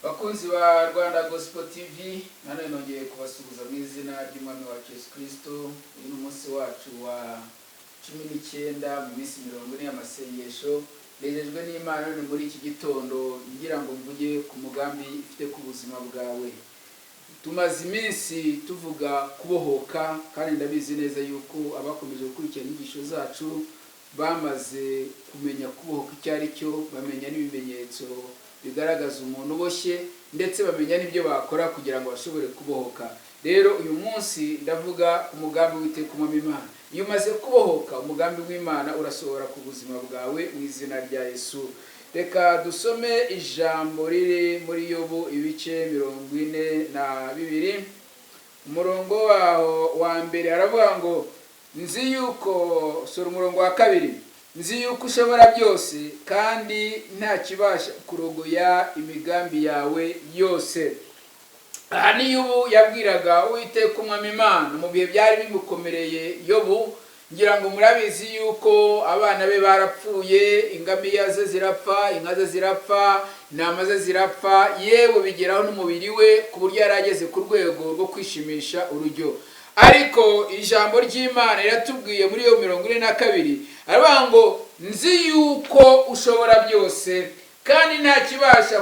Bakunzi ba Rwanda Gospel TV, nane nongeye kubasuhuza mu izina ry'Umwami wacu Yesu Kristo. Uyu ni umunsi wacu wa 19 mu minsi 40 y'amasengesho. Nejejwe n'Imana none muri iki gitondo ngira ngo mvuge ku mugambi ifite ku buzima bwawe. Tumaze iminsi tuvuga kubohoka, kandi ndabizi neza yuko abakomeje gukurikira inyigisho zacu bamaze kumenya kubohoka icyo ari cyo, bamenya n'ibimenyetso bigaragaza umuntu uboshye, ndetse bamenya n'ibyo bakora kugira ngo bashobore kubohoka. Rero uyu munsi ndavuga umugambi w'Uwiteka Umwami Imana. Iyo umaze kubohoka, umugambi w'Imana urasohora ku buzima bwawe mu izina rya Yesu. Reka dusome ijambo riri muri Yobu ibice 42, umurongo wa mbere aravuga ngo nzi yuko, sura umurongo wa kabiri, nzi yuko ushobora byose kandi nta kibasha kurogoya imigambi yawe yose. Aha ni Yobu yabwiraga Uwiteka Umwami Imana mu bihe byari bimukomereye. Yobu ngira ngo murabizi yuko abana be barapfuye, ingamiya ze zirapfa, inka ze zirapfa, intama ze zirapfa, yewe bigeraho n'umubiri we ku buryo yarageze ku rwego rwo kwishimisha urujyo. Ariko ijambo ry'Imana riratubwiye muri yo 42, aravuga ngo nzi yuko ushobora byose kandi nta kibasha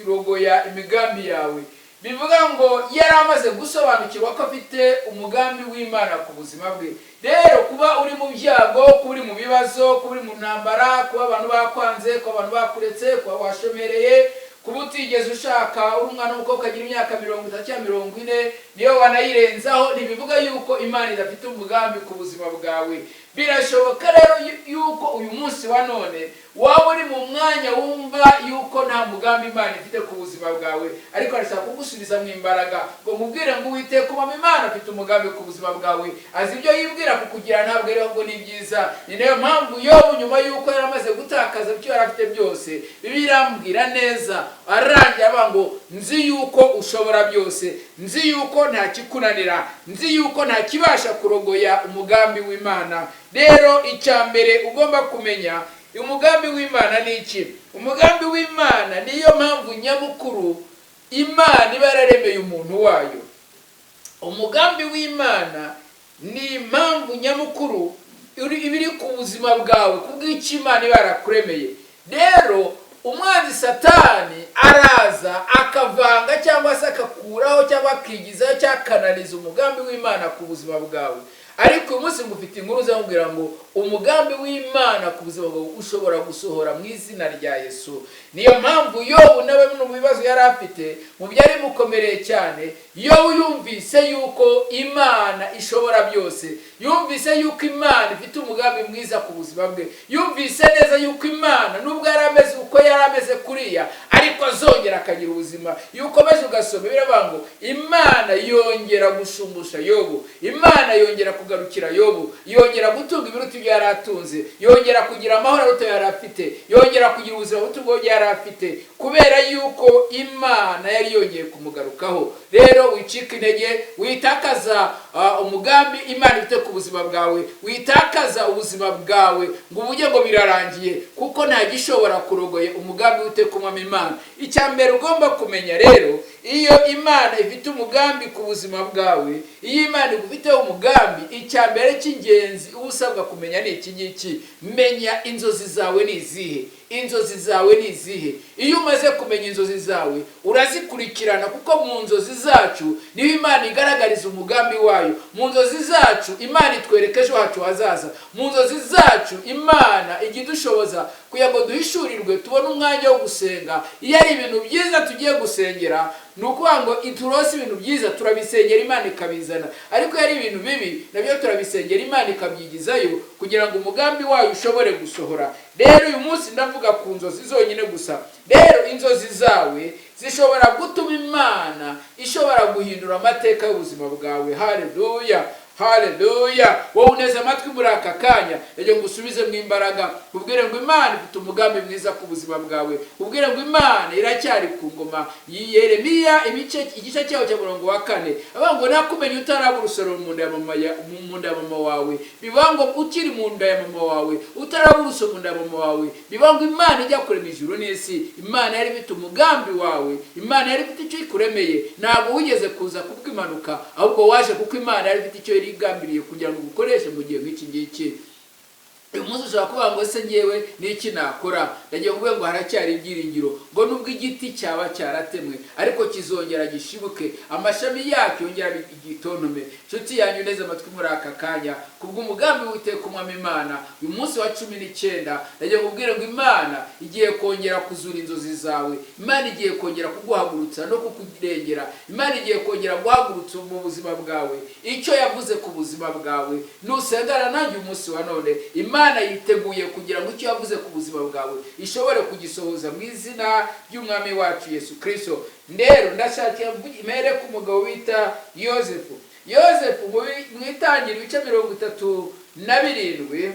kurogoya imigambi yawe. Bivuga ngo yari amaze gusobanukirwa ko afite umugambi w'Imana ku buzima bwe. Rero kuba uri mu byago, kuba uri mu bibazo, kuba uri mu ntambara, kuba abantu bakwanze, kuba abantu bakuretse, kuba washomereye, kuba utigeze ushaka uri umwana w'umukobwa agira imyaka 30 cyangwa 40 niyo wanayirenzaho, ntibivuga yuko Imana idafite umugambi ku buzima bwawe. Birashoboka rero yuko uyu munsi wa none waba uri mu mwanya wumva yuko nta mugambi Imana ifite ku buzima bwawe, ariko arashaka kugusubiza mu imbaraga ngo mubwire ngo Uwiteka Umwami Imana afite umugambi ku buzima bwawe. Azi ibyo yibwira kukugira, ntabwo rero ngo ni byiza. Ni nayo mpamvu Yobu nyuma yuko yaramaze gutakaza ibyo yari afite byose, Bibiliya irambwira neza, arangira avuga ngo nzi yuko ushobora byose, nzi yuko nta kikunanira, nzi yuko nta kibasha kurogoya umugambi w'Imana. Rero icyambere ugomba kumenya, umugambi w'Imana ni iki? Umugambi w'Imana niyo mpamvu nyamukuru Imana iba yararemeye umuntu wayo. Umugambi w'Imana ni impamvu nyamukuru ibiri ku buzima bwawe kubw'icyo Imana iba yarakuremeye. Rero umwanzi Satani araza akavanga cyangwa se akakuraho cyangwa akigizaho cyangwa akananiza umugambi w'Imana ku buzima bwawe. Ariko uyu munsi ngufite inkuru zamubwira ngo umugambi w'Imana ku buzima bwawe ushobora gusohora mu izina rya Yesu. Niyo mpamvu Yobu nawe mu bibazo yari afite, mu byari mukomereye cyane, Yobu yumvise yuko Imana ishobora byose, yumvise yuko Imana ifite umugambi mwiza ku buzima bwe, yumvise neza yuko Imana nubwo yari ameze uko yari ameze kuriya, ariko azongera akagira ubuzima. Iyo ukomeje ugasoma biravuga ngo Imana yongera gushumbusha Yobu, Imana yongera kugarukira Yobu, yongera gutunga ibiruta ibyo yari atunze, yongera kugira amahoro aruta yari afite, yongera kugira ubuzima buto bwo yari afite, kubera yuko Imana yari yongeye kumugarukaho. Rero wicika intege, witakaza umugambi Imana ifite ku buzima bwawe, witakaza ubuzima bwawe ngo uvuge ngo birarangiye, kuko nta gishobora kurogoye umugambi w'Uwiteka Umwami Imana. Icyambere ugomba kumenya rero, iyo Imana ifite umugambi ku buzima bwawe, iyo Imana igufiteho umugambi, icyambere cy'ingenzi usabwa kumenya ni iki ngiki: menya inzozi zawe ni izihe. Inzozi zawe ni izihe? Iyo umaze kumenya inzozi zawe urazikurikirana, kuko mu nzozi zacu niho Imana igaragariza umugambi wayo. Mu nzozi zacu Imana itwereka ejo hacu hazaza. Mu nzozi zacu Imana ijya idushoboza kugira ngo duhishurirwe, tubone umwanya wo gusenga. Iyo ari ibintu byiza tugiye gusengera, ni ukuvuga ngo iturose ibintu byiza turabisengera Imana ikabizana, ariko iyo ari ibintu bibi nabyo turabisengera Imana ikabyigizayo kugira ngo umugambi wayo ushobore gusohora. Rero uyu munsi ndavuga ku nzozi zonyine gusa. Rero inzozi zawe zishobora gutuma Imana ishobora guhindura amateka y'ubuzima bwawe. Haleluya! Haleluya. Wowe uneze amatwi muri aka kanya, rege ngusubize mu imbaraga, ubwire ngo Imana ifite umugambi mwiza ku buzima bwawe, ubwire ngo Imana iracyari ku ngoma. Yeremiya igice cyaho cya 4 avuga ngo nakumenye utaraba urusoro mu nda ya mama wawe, bivuga ngo ukiri mu nda ya mama wawe utaraba urusoro mu nda ya mama wawe. Bivuga ngo Imana ijya kurema ijuru n'isi, Imana yari ifite umugambi wawe, Imana yari ifite icyo ikuremeye. Ntabwo wigeze kuza kubwimanuka, ahubwo waje kuko Imana yari ifite icyo igambiriye kugira ngo ukoreshe mu gihe nk'iki ngiki. Uyu munsi ushobora kuvuga ngo ese ngewe n'iki nakora? Ndagiye kuvuga ngo haracyari ibyiringiro, ngo nubwo igiti cyaba cyaratemwe ariko kizongera gishibuke, amashami yacyo yongera igitontome. Nshuti yanyu neza amatwi muri aka kanya, kubw'umugambi w'Uwiteka Umwami Imana, uyu munsi wa 19 ndagiye kubwira ngo Imana igiye kongera kuzura inzozi zawe, Imana igiye kongera kuguhagurutsa no kukurengera, Imana igiye kongera guhagurutsa mu buzima bwawe icyo yavuze ku buzima bwawe. Nusengana nanjye umunsi wa none, Imana yiteguye kugira ngo icyo yavuze ku buzima bwawe ishobore kugisohoza mu izina ry'Umwami wacu Yesu Kristo. Ndero ndashakira mere ku mugabo bita Yosefu. Yosefu mu Itangiriro ibice 37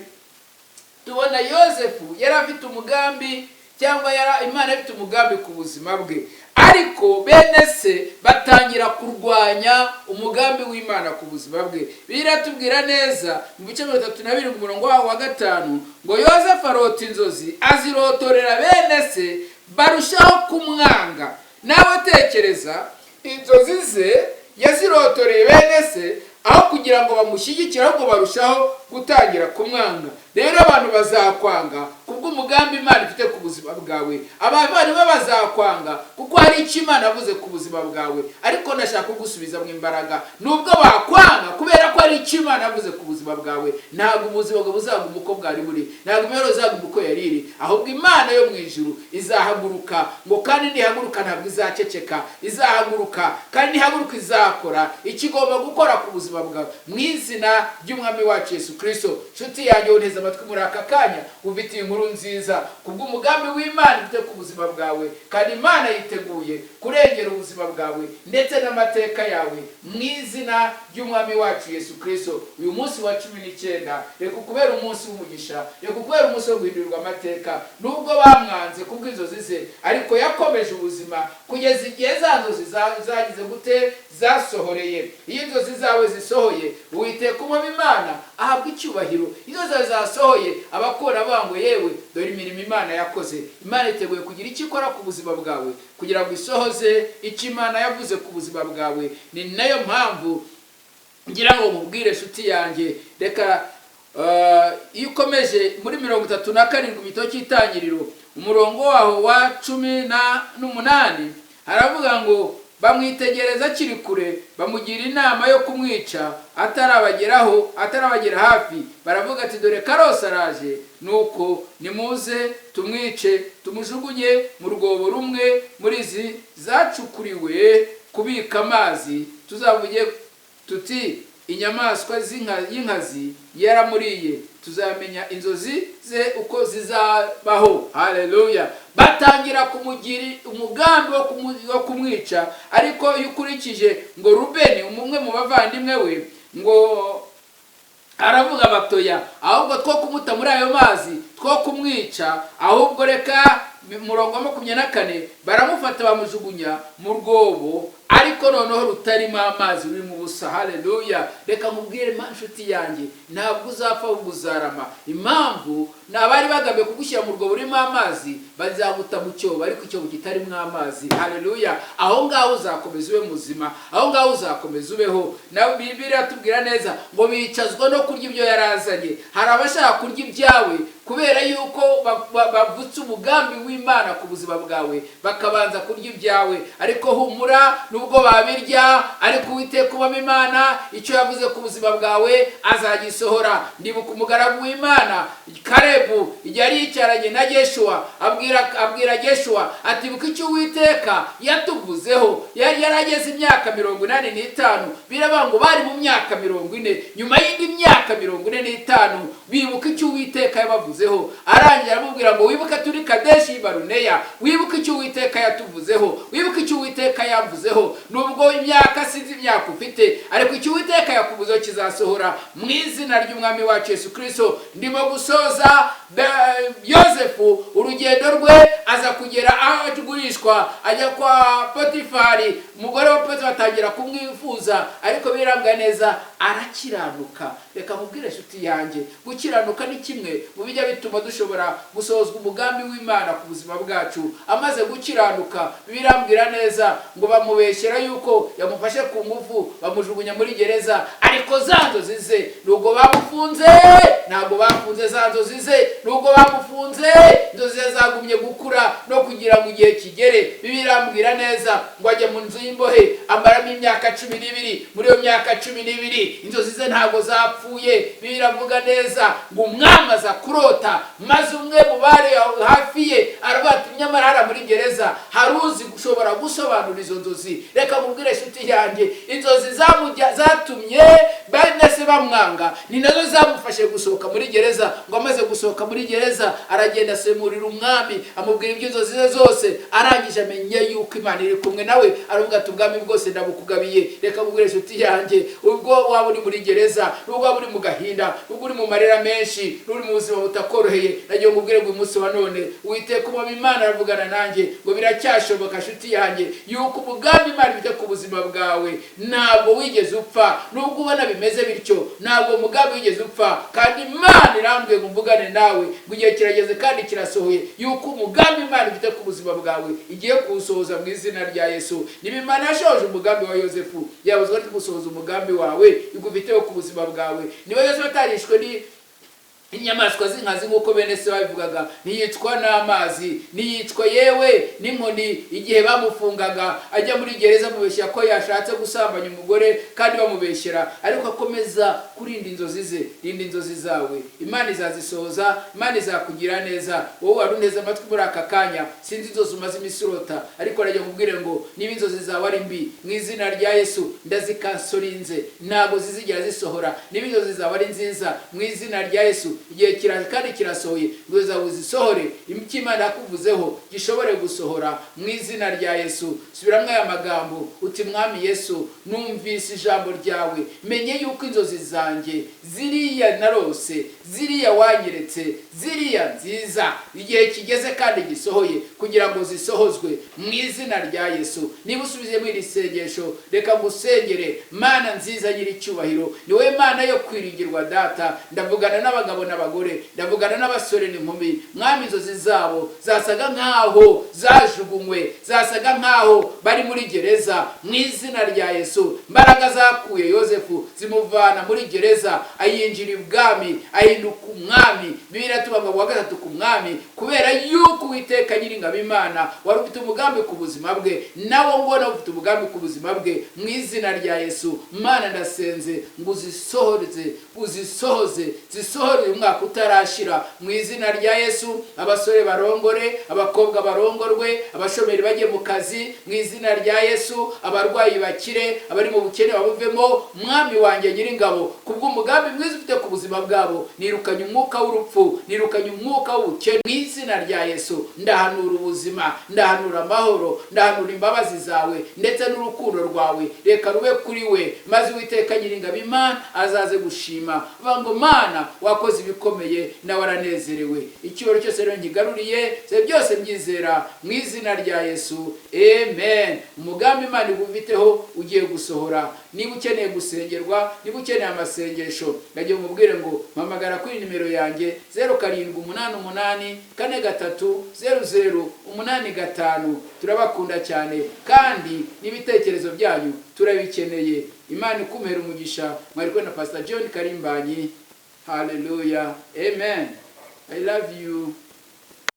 tubona Yosefu yari afite umugambi, cyangwa Imana ifite umugambi ku buzima bwe, ariko bene se batangira kurwanya umugambi w'Imana ku buzima bwe. Biratubwira neza mu bice 32 umurongo wa 5 ngo Yosefu arota inzozi azirotorera bene se barushaho kumwanga. Nawe tekereza, inzozi ze yazirotoreye bene se aho kugira ngo bamushyigikire, ahubwo barushaho gutangira kumwanga. Rero abantu bazakwanga kubw'umugambi Imana ifite ku buzima bwawe. Abantu bazakwanga kuko hari icyo Imana yavuze ku buzima bwawe, ariko ndashaka kugusubiza mu imbaraga. Nubwo bakwanga kubera ko hari icyo Imana yavuze ku buzima bwawe, ntabwo ubuzima bwawe buzaguma uko bwari buri, ntabwo imibereho izaguma uko yari iri, ahubwo Imana yo mu ijuru izahaguruka, ngo kandi nihaguruka ntabwo izaceceka, izahaguruka kandi nihaguruka izakora ikigomba gukora ku buzima bwawe mu izina ry'Umwami wacu Yesu Kristo. Nshuti yanjye uneze amatwi muri aka kanya, ufite inkuru nziza kubw'umugambi w'Imana ifite ku buzima bwawe, kandi Imana yiteguye kurengera ubuzima bwawe ndetse n'amateka yawe mu izina ry'Umwami wacu Yesu Kristo. Uyu munsi wa 19 reka kubera umunsi w'umugisha, reka kubera umunsi wo guhindurirwa amateka. Nubwo bamwanze kubw'inzozi ze, ariko yakomeje ubuzima kugeza igihe za nzozi zagize gute zasohoreye. Iyo inzozi zawe zisohoye, Uwiteka Umwami Imana ahabwa icyubahiro. Izo zasohoye abakora bango, yewe dore imirimo Imana yakoze. Imana iteguye kugira icyo ikora ku buzima bwawe kugira ngo isohoze icyo Imana yavuze ku buzima bwawe. Ni nayo mpamvu ngira ngo mubwire nshuti yanjye, reka iyo ukomeje muri 37 mu gitabo cy'Itangiriro umurongo waho wa 18 haravuga ngo bamwitegereza akiri kure, bamugira inama yo kumwica atarabagera hafi. Baravuga ati dore Karose araje, nuko nimuze tumwice, tumujugunye mu rwobo rumwe muri izi zacukuriwe kubika amazi, tuzavuge tuti inyamaswa y'inkazi yaramuriye, tuzamenya inzozi ze uko zizabaho. Haleluya. Batangira kumugira umugambi wo kumwica, ariko iyo ukurikije ngo Rubeni umwe mu bavandimwe we ngo aravuga batoya, ahubwo two kumuta muri ayo mazi, two kumwica, ahubwo reka murongo wa 24 baramufata bamujugunya mu rwobo, ariko noneho rutarimo amazi, ruri mu busa. Haleluya. Reka mubwire nshuti yanjye, ntabwo uzapfa ubuzarama. Impamvu nabari bagambe kugushyira mu rwobo rurimo amazi bazaguta mu cyobo, ariko icyobo kitarimo amazi. Haleluya. Aho ngaho uzakomeza ube muzima, aho ngaho uzakomeza ubeho. Na Bibiliya atubwira neza ngo bicazwa no kurya ibyo yarazanye. Hari abashaka kurya ibyawe kubera yuko bavutse umugambi w'Imana ku buzima bwawe, bakabanza kurya ibyawe. Ariko humura, nubwo babirya, ariko Uwiteka Umwami Imana icyo yavuze ku buzima bwawe azagisohora. Ndibuka umugaragu w'Imana Karebu igihe yari yicaranye na Yeshua, abwira Yeshua ati buka icyo Uwiteka yatuvuzeho. Yari yarageze imyaka 85, biravuga ngo bari mu myaka 40. Nyuma y'indi myaka 45 bibuka icyo Uwiteka yabavuzeho. Arangira aramubwira ngo wibuka turi Kadeshi Baruneya, wibuka icyo Uwiteka yatuvuzeho, wibuka icyo Uwiteka yavuzeho. Kristo. Nubwo imyaka sinzi imyaka ufite, ariko icyo Uwiteka yakubuzo kizasohora mu izina ry'umwami wacu Yesu Kristo. Ndimo gusoza Yosefu urugendo rwe, aza kugera aho agurishwa, ajya kwa Potifari. Umugore wa Potifari atangira kumwifuza, ariko birambwa neza arakiranuka. Reka mubwire inshuti yanjye, gukiranuka ni kimwe mu bijya bituma dushobora gusozwa umugambi w'Imana ku buzima bwacu. Amaze gukiranuka, birambwira neza ngo bamubeshyera yuko yamufashe ku ngufu, bamujugunya muri gereza, ariko za nzozi ze nubwo bamufunze, ntabwo bafunze za nzozi ze, nubwo bamufunze inzozi ze zagumye gukura no kugira ngo igihe kigere. Birambwira neza ngo ajya mu nzu y'imbohe, amaramo imyaka 12. Muri iyo myaka 12 inzozi ze ntabwo zapfuye. Biravuga neza ngo umwami aza kurota, maze umwe mu bari hafi ye arabata, nyamara hara muri gereza hari uzi gushobora gusobanura izo nzozi. Reka mubwire inshuti yanjye, inzozi zatumye bene se bamwanga ni nazo zamufashe gusohoka muri gereza. Ngo amaze gusohoka muri gereza, aragenda asemurira umwami, amubwira ibyo inzozi ze zose. Arangije amenye yuko Imana iri kumwe nawe, aravuga ati ubwami bwose ndabukugabiye. Reka mubwire inshuti yanjye, ubwo waba uri muri gereza, ubwo waba uri mu gahinda, ubwo uri mu marira menshi, uri mu buzima butakoroheye, nagiye mubwire ngo uyu munsi wa none Uwiteka umwami Imana aravugana nanjye ngo biracyashoboka inshuti yanjye yuko umugambi Imana ifite ku buzima bwawe ntabwo wigeze upfa. Nubwo ubona bimeze bityo, ntabwo umugambi wigeze upfa, kandi Imana irambwiye ngo mvugane nawe ngo igihe kirageze kandi kirasohoye yuko umugambi Imana ifite ku buzima bwawe igiye kuwusohoza mu izina rya Yesu. Niba Imana yashoje umugambi wa Yosefu, yabuzwa ati gusohoza umugambi wawe igufiteho ku buzima bwawe. Niba Yosefu atarishwe inyamaswa z'inkazi nk'uko bene se babivugaga, ntiyicwa n'amazi, ntiyicwa yewe n'inkoni igihe bamufungaga ajya muri gereza, mubeshya ko yashatse gusambanya umugore kandi bamubeshyera, ariko akomeza kurinda inzozi ze. Rinda inzozi zawe, Imana izazisohoza, Imana izakugira neza. Wowe wari uneze amatwi muri aka kanya, sinzi inzozi umaze iminsi urota, ariko rajya mubwire ngo niba inzozi zawe ari mbi, mu izina rya Yesu ndazikansorinze, ntabwo zizigera zisohora. Niba inzozi zawe ari nziza, mu izina rya Yesu igihe kiraje kandi kirasohoye, ngo zawe zisohore. Imiki Imana yakuvuzeho gishobore gusohora mu izina rya Yesu. Subiramwe aya magambo uti, mwami Yesu, numvise ijambo ryawe, menye yuko inzozi zanjye ziriya narose, ziriya wanyeretse, ziriya nziza, igihe kigeze kandi gisohoye kugira ngo zisohozwe mu izina rya Yesu. Niba usubize muri iri sengesho, reka ngusengere. Mana nziza nyiri cyubahiro, ni wowe Mana yo kwiringirwa data. Ndavugana n'abagabo n'abagore, ndavugana n'abasore n'inkumi, mwami inzozi zabo zasaga nkaho zajugunywe, zasaga nkaho bari muri gereza, mu izina rya Yesu. Mbaraga zakuye Yosefu zimuvana muri gereza, ayinjira ibwami, ahinduka umwami. Bibiri tuvuga ngo wa gatatu ku mwami, kubera yuko Uwiteka Nyiringabo Imana wari ufite umugambi ku buzima bwe, nawo ngo nawe ufite umugambi ku buzima bwe, mu izina rya Yesu. Mana ndasenze ngo uzisohoze, zisohore uyu mwaka utarashira, mu izina rya Yesu. Abasore barongore, abakobwa barongorwe, abashomeri bajye mu kazi, mu izina rya Yesu. Abarwayi bakire, abari mu bukene babuvemo, mwami wanjye Nyiringabo, kubw'umugambi mwiza ufite ku buzima bwabo. Nirukanye umwuka w'urupfu, nirukanye umwuka w'ubukene, mu izina rya Yesu. Ndahanura ubuzima, ndahanura amahoro, ndahanura imbabazi zawe ndetse n'urukundo rwawe, reka rube kuri we, maze Uwiteka Nyiringabo Imana azaze gushima, ngo Mana wakoze ibikomeye nawe aranezerewe. Icyubahiro cyose rero nkigaruriye, byose mbyizera mu izina rya Yesu, amen. Umugambi Imana igufiteho ugiye gusohora. Niba ukeneye gusengerwa, niba ukeneye amasengesho, ndagiye mubwire ngo mpamagara kuri nimero yanjye 0788430085. Turabakunda cyane kandi n'ibitekerezo byanyu turabikeneye. Imana ikumere umugisha. Mwari kumwe na Pastor John Karimbanyi. Hallelujah. Amen. I love you.